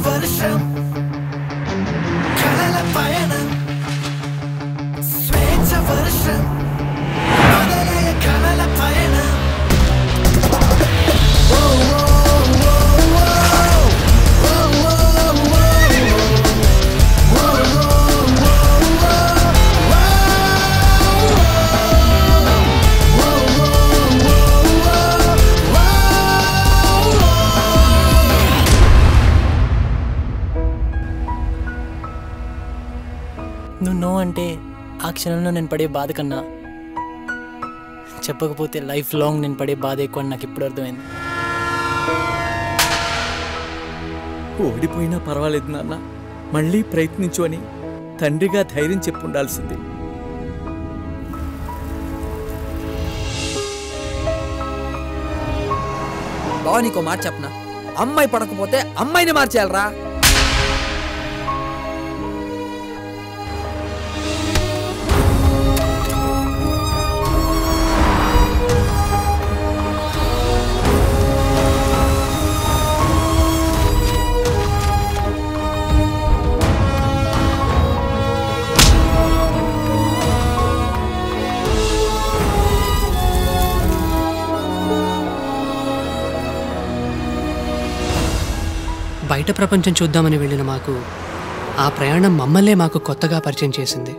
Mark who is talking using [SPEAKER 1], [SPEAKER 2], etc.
[SPEAKER 1] వర్షం కలల పయనం స్వేచ్ఛ వర్షం మొదలయ్యే కలల పయనం
[SPEAKER 2] నువ్వు నో అంటే ఆ క్షణంలో నేను పడే బాధ కన్నా చెప్పకపోతే లైఫ్ లాంగ్ నేను పడే బాధ ఎక్కువ అని నాకు ఇప్పుడు అర్థమైంది.
[SPEAKER 3] ఓడిపోయినా పర్వాలేదు నాన్న, మళ్ళీ ప్రయత్నించు అని తండ్రిగా ధైర్యం చెప్పి ఉండాల్సింది.
[SPEAKER 4] బావ నీకో మాట చెప్పనా, అమ్మాయి పడకపోతే అమ్మాయిని మార్చేయాలరా.
[SPEAKER 5] బయట ప్రపంచం చూద్దామని వెళ్ళిన మాకు ఆ ప్రయాణం మమ్మల్నే మాకు కొత్తగా పరిచయం చేసింది.